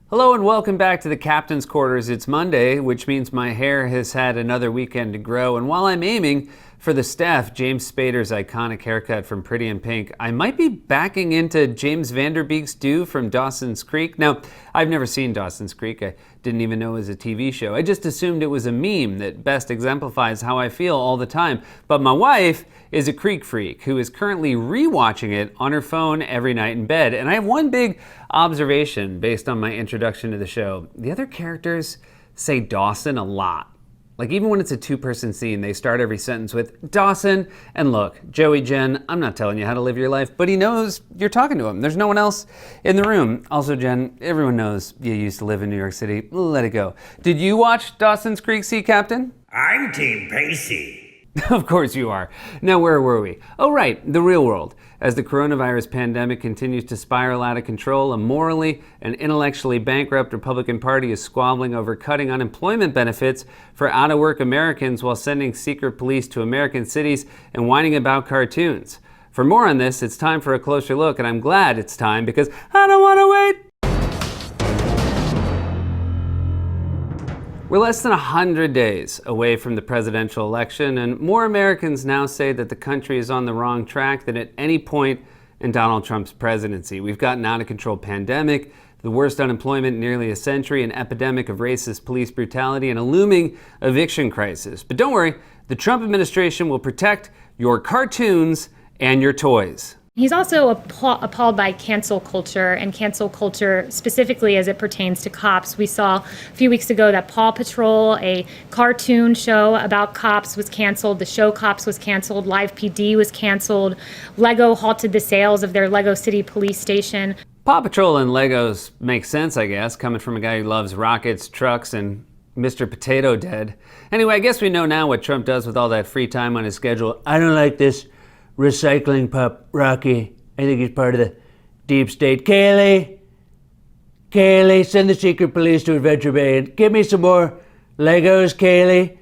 Hello and welcome back to the Captain's Quarters. It's Monday, which means my hair has had another weekend to grow. And while I'm aiming for the Steph, James Spader's iconic haircut from Pretty in Pink, I might be backing into James Van Der Beek's do from Dawson's Creek. Now, I've never seen Dawson's Creek. I didn't even know it was a TV show. I just assumed it was a meme that best exemplifies how I feel all the time. But my wife is a Creek freak who is currently rewatching it on her phone every night in bed. And I have one big observation based on my introduction to the show. The other characters say Dawson a lot. Like, even when it's a two-person scene, they start every sentence with Dawson. And look, Joey, Jen, I'm not telling you how to live your life, but he knows you're talking to him. There's no one else in the room. Also, Jen, everyone knows you used to live in New York City. Let it go. Did you watch Dawson's Creek, Sea Captain? I'm Team Pacey. Of course you are. Now, where were we? Oh, right, the real world. As the coronavirus pandemic continues to spiral out of control, a morally and intellectually bankrupt Republican Party is squabbling over cutting unemployment benefits for out-of-work Americans while sending secret police to American cities and whining about cartoons. For more on this, it's time for a closer look, and I'm glad it's time because I don't want to wait. We're less than 100 days away from the presidential election, and more Americans now say that the country is on the wrong track than at any point in Donald Trump's presidency. We've got an out-of-control pandemic, the worst unemployment in nearly a century, an epidemic of racist police brutality, and a looming eviction crisis. But don't worry, the Trump administration will protect your cartoons and your toys. He's also appalled by cancel culture, and cancel culture specifically as it pertains to cops. We saw a few weeks ago that Paw Patrol, a cartoon show about cops, was canceled. The show Cops was canceled. Live PD was canceled. Lego halted the sales of their Lego City Police Station. Paw Patrol and Legos make sense, I guess, coming from a guy who loves rockets, trucks, and Mr. Potato Dead. Anyway, I guess we know now what Trump does with all that free time on his schedule. I don't like this recycling pup, Rocky. I think he's part of the deep state. Kaylee, send the secret police to Adventure Bay and give me some more Legos, Kaylee.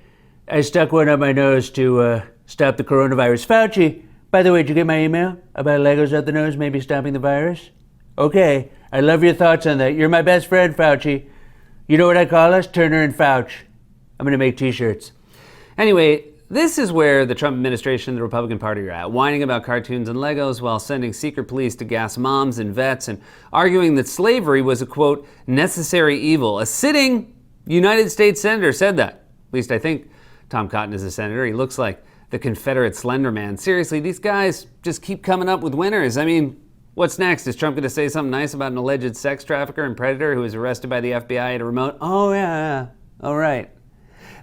I stuck one up my nose to stop the coronavirus. Fauci, by the way, did you get my email about Legos up the nose maybe stopping the virus? Okay, I love your thoughts on that. You're my best friend, Fauci. You know what I call us? Turner and Fauci. I'm gonna make t-shirts. Anyway, this is where the Trump administration and the Republican Party are at, whining about cartoons and Legos while sending secret police to gas moms and vets and arguing that slavery was a, quote, necessary evil. A sitting United States senator said that. At least I think Tom Cotton is a senator. He looks like the Confederate Slender Man. Seriously, these guys just keep coming up with winners. I mean, what's next? Is Trump going to say something nice about an alleged sex trafficker and predator who was arrested by the FBI at a remote? Oh, yeah. All right.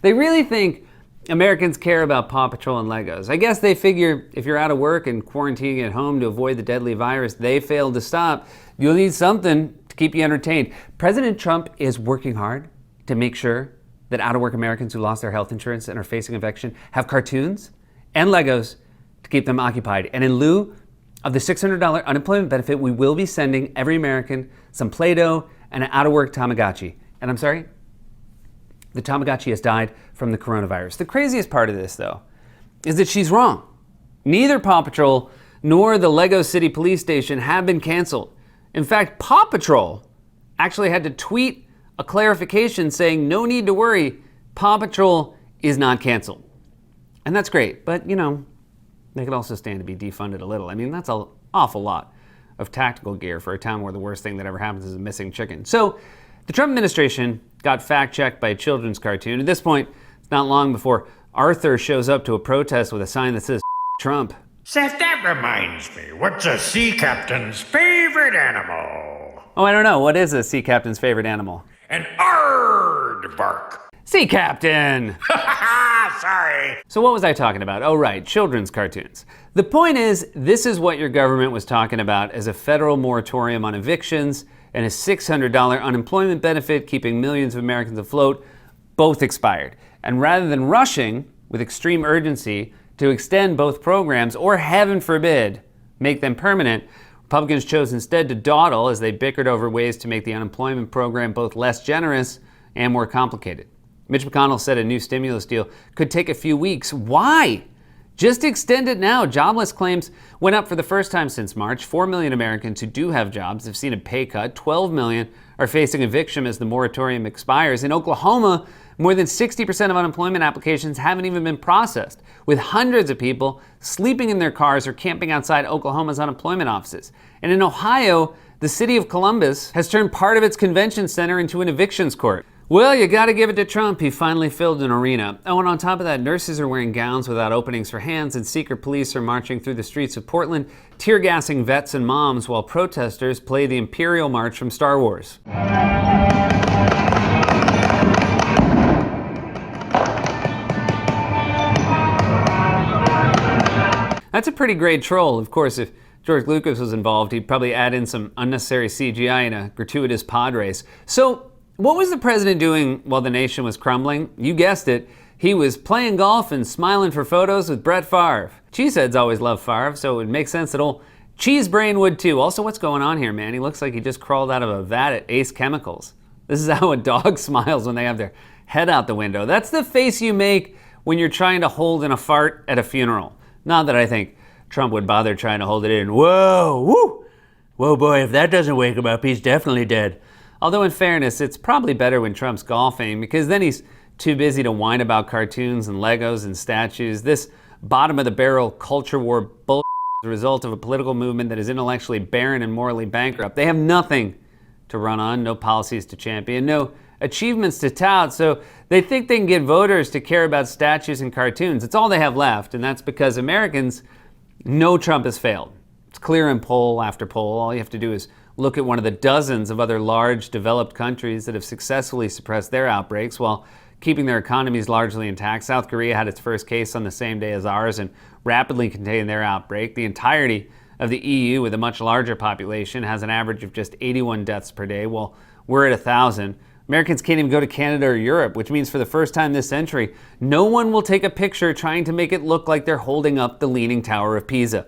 They really think Americans care about Paw Patrol and Legos. I guess they figure if you're out of work and quarantining at home to avoid the deadly virus they failed to stop, you'll need something to keep you entertained. President Trump is working hard to make sure that out-of-work Americans who lost their health insurance and are facing eviction have cartoons and Legos to keep them occupied. And in lieu of the $600 unemployment benefit, we will be sending every American some Play-Doh and an out-of-work Tamagotchi. And I'm sorry, the Tamagotchi has died from the coronavirus. The craziest part of this, though, is that she's wrong. Neither Paw Patrol nor the Lego City Police Station have been canceled. In fact, Paw Patrol actually had to tweet a clarification saying, no need to worry, Paw Patrol is not canceled. And that's great, but, you know, they could also stand to be defunded a little. I mean, that's an awful lot of tactical gear for a town where the worst thing that ever happens is a missing chicken. So the Trump administration got fact-checked by a children's cartoon. At this point, it's not long before Arthur shows up to a protest with a sign that says Trump. Seth, that reminds me, what's a sea captain's favorite animal? Oh, I don't know. What is a sea captain's favorite animal? An aardvark. Sea captain! Sorry. So what was I talking about? Oh, right, children's cartoons. The point is, this is what your government was talking about as a federal moratorium on evictions and a $600 unemployment benefit keeping millions of Americans afloat, both expired. And rather than rushing with extreme urgency to extend both programs, or heaven forbid, make them permanent, Republicans chose instead to dawdle as they bickered over ways to make the unemployment program both less generous and more complicated. Mitch McConnell said a new stimulus deal could take a few weeks. Why? Just extend it now. Jobless claims went up for the first time since March. 4 million Americans who do have jobs have seen a pay cut. 12 million are facing eviction as the moratorium expires. In Oklahoma, more than 60% of unemployment applications haven't even been processed, with hundreds of people sleeping in their cars or camping outside Oklahoma's unemployment offices. And in Ohio, the city of Columbus has turned part of its convention center into an evictions court. Well, you gotta give it to Trump. He finally filled an arena. Oh, and on top of that, nurses are wearing gowns without openings for hands, and secret police are marching through the streets of Portland, tear-gassing vets and moms while protesters play the Imperial March from Star Wars. That's a pretty great troll. Of course, if George Lucas was involved, he'd probably add in some unnecessary CGI in a gratuitous pod race. So, what was the president doing while the nation was crumbling? You guessed it. He was playing golf and smiling for photos with Brett Favre. Cheeseheads always love Favre, so it would make sense that old Cheese Brain would too. Also, what's going on here, man? He looks like he just crawled out of a vat at Ace Chemicals. This is how a dog smiles when they have their head out the window. That's the face you make when you're trying to hold in a fart at a funeral. Not that I think Trump would bother trying to hold it in. Whoa, woo! Whoa, boy, if that doesn't wake him up, he's definitely dead. Although, in fairness, it's probably better when Trump's golfing, because then he's too busy to whine about cartoons and Legos and statues. This bottom-of-the-barrel culture war bullshit is the result of a political movement that is intellectually barren and morally bankrupt. They have nothing to run on, no policies to champion, no achievements to tout, so they think they can get voters to care about statues and cartoons. It's all they have left, and that's because Americans know Trump has failed. It's clear in poll after poll. All you have to do is look at one of the dozens of other large developed countries that have successfully suppressed their outbreaks while keeping their economies largely intact. South Korea had its first case on the same day as ours and rapidly contained their outbreak. The entirety of the EU, with a much larger population, has an average of just 81 deaths per day, while we're at 1,000. Americans can't even go to Canada or Europe, which means for the first time this century, no one will take a picture trying to make it look like they're holding up the Leaning Tower of Pisa.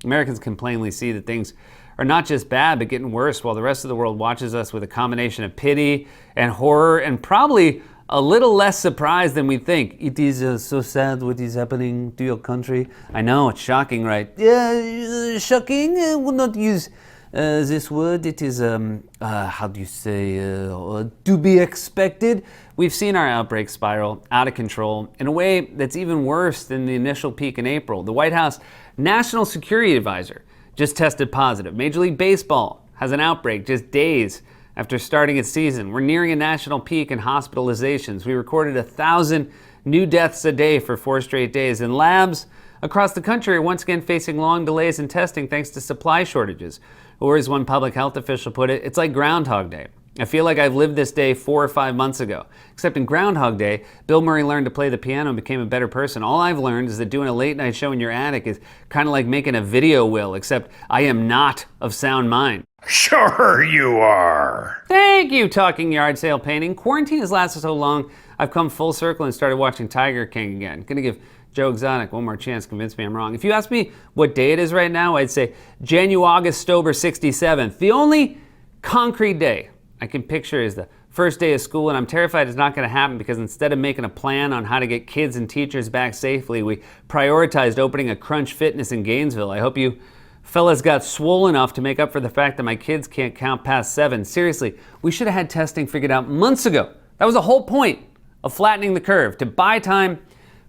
Americans can plainly see that things are not just bad, but getting worse, while the rest of the world watches us with a combination of pity and horror and probably a little less surprise than we think. It is so sad what is happening to your country. I know, it's shocking, right? Yeah, shocking. I will not use this word. It is, how do you say, to be expected. We've seen our outbreak spiral out of control in a way that's even worse than the initial peak in April. The White House National Security Advisor just tested positive. Major League Baseball has an outbreak just days after starting its season. We're nearing a national peak in hospitalizations. We recorded 1,000 new deaths a day for 4 straight days. And labs across the country are once again facing long delays in testing thanks to supply shortages. Or as one public health official put it, it's like Groundhog Day. I feel like I've lived this day 4 or 5 months ago. Except in Groundhog Day, Bill Murray learned to play the piano and became a better person. All I've learned is that doing a late night show in your attic is kind of like making a video will, except I am not of sound mind. Sure you are. Thank you, Talking Yard Sale Painting. Quarantine has lasted so long, I've come full circle and started watching Tiger King again. Gonna give Joe Exotic one more chance to convince me I'm wrong. If you ask me what day it is right now, I'd say January-October 67th. The only concrete day I can picture is the first day of school, and I'm terrified it's not going to happen because instead of making a plan on how to get kids and teachers back safely, we prioritized opening a Crunch Fitness in Gainesville. I hope you fellas got swole enough to make up for the fact that my kids can't count past 7. Seriously, we should have had testing figured out months ago. That was the whole point of flattening the curve, to buy time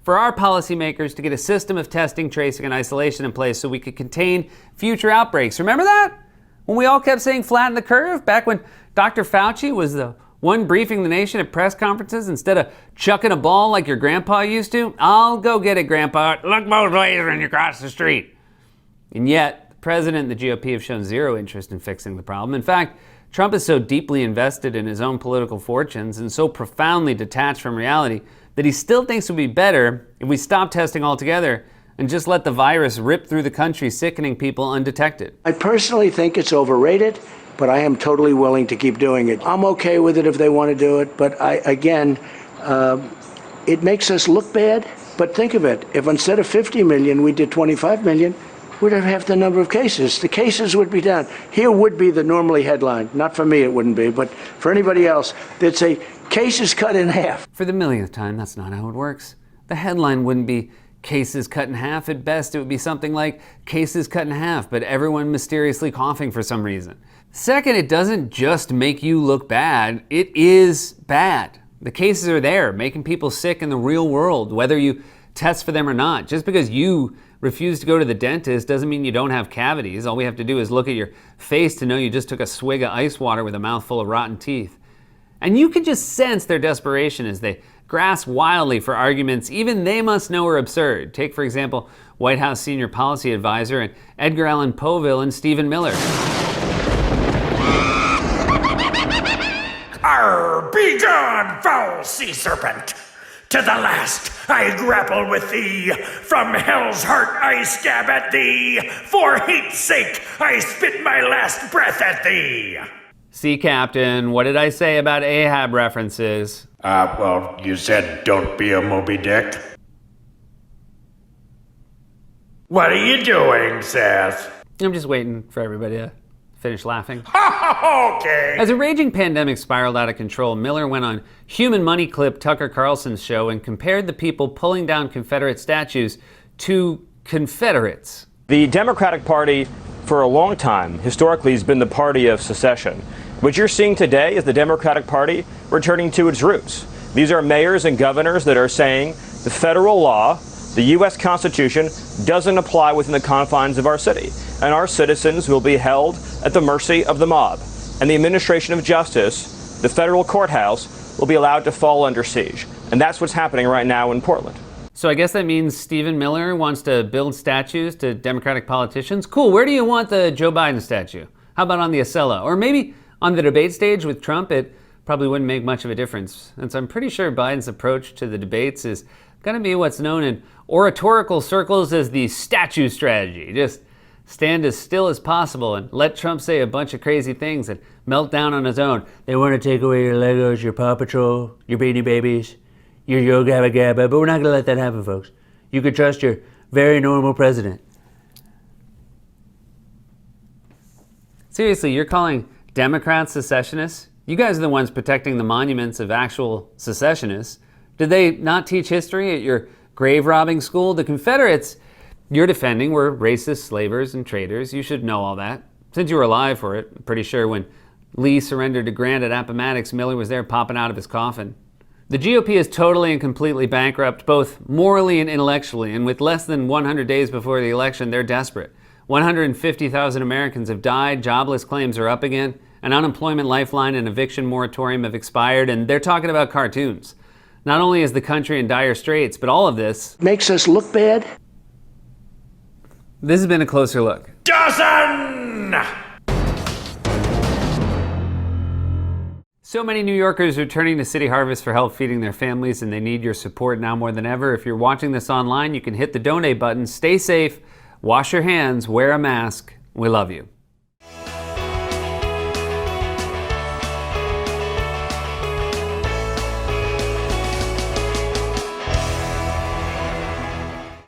for our policymakers to get a system of testing, tracing, and isolation in place so we could contain future outbreaks. Remember that? When we all kept saying flatten the curve, back when Dr. Fauci was the one briefing the nation at press conferences instead of chucking a ball like your grandpa used to? I'll go get it, Grandpa. Look both ways when you cross the street. And yet, the president and the GOP have shown zero interest in fixing the problem. In fact, Trump is so deeply invested in his own political fortunes and so profoundly detached from reality that he still thinks it would be better if we stop testing altogether and just let the virus rip through the country, sickening people undetected. I personally think it's overrated, but I am totally willing to keep doing it. I'm okay with it if they want to do it, but it makes us look bad. But think of it, if instead of 50 million, we did 25 million, we'd have half the number of cases. The cases would be down. Here would be the normally headline. Not for me, it wouldn't be, but for anybody else, they'd say, cases cut in half. For the millionth time, that's not how it works. The headline wouldn't be cases cut in half. At best, it would be something like cases cut in half, but everyone mysteriously coughing for some reason. Second, it doesn't just make you look bad, it is bad. The cases are there, making people sick in the real world, whether you test for them or not. Just because you refuse to go to the dentist doesn't mean you don't have cavities. All we have to do is look at your face to know you just took a swig of ice water with a mouthful of rotten teeth. And you can just sense their desperation as they grasp wildly for arguments even they must know are absurd. Take, for example, White House senior policy advisor and Edgar Allan Poe and Stephen Miller. Arr, be gone, foul sea serpent! To the last I grapple with thee, from hell's heart I stab at thee, for hate's sake I spit my last breath at thee! Sea Captain, what did I say about Ahab references? Well, you said don't be a Moby Dick. What are you doing, Seth? I'm just waiting for everybody to finish laughing. Okay. As a raging pandemic spiraled out of control, Miller went on Human Money clip Tucker Carlson's show and compared the people pulling down Confederate statues to Confederates. The Democratic Party, for a long time, historically, has been the party of secession. What you're seeing today is the Democratic Party returning to its roots. These are mayors and governors that are saying the federal law, the U.S. Constitution, doesn't apply within the confines of our city, and our citizens will be held at the mercy of the mob. And the administration of justice, the federal courthouse, will be allowed to fall under siege. And that's what's happening right now in Portland. So I guess that means Stephen Miller wants to build statues to Democratic politicians. Cool, where do you want the Joe Biden statue? How about on the Acela? Or maybe on the debate stage with Trump? It probably wouldn't make much of a difference. And so I'm pretty sure Biden's approach to the debates is going to be what's known in oratorical circles as the statue strategy. Just stand as still as possible and let Trump say a bunch of crazy things and melt down on his own. They want to take away your Legos, your Paw Patrol, your Beanie Babies, your Yo Gabba Gabba, but we're not going to let that happen, folks. You can trust your very normal president. Seriously, you're calling Democrats secessionists? You guys are the ones protecting the monuments of actual secessionists. Did they not teach history at your grave robbing school? The Confederates you're defending were racist, slavers, and traitors. You should know all that. Since you were alive for it, I'm pretty sure when Lee surrendered to Grant at Appomattox, Miller was there popping out of his coffin. The GOP is totally and completely bankrupt, both morally and intellectually, and with less than 100 days before the election, they're desperate. 150,000 Americans have died, jobless claims are up again, an unemployment lifeline and eviction moratorium have expired, and they're talking about cartoons. Not only is the country in dire straits, but all of this Makes us look bad. This has been a closer look. Dozen! So many New Yorkers are turning to City Harvest for help feeding their families, and they need your support now more than ever. If you're watching this online, you can hit the donate button. Stay safe, wash your hands, wear a mask. We love you.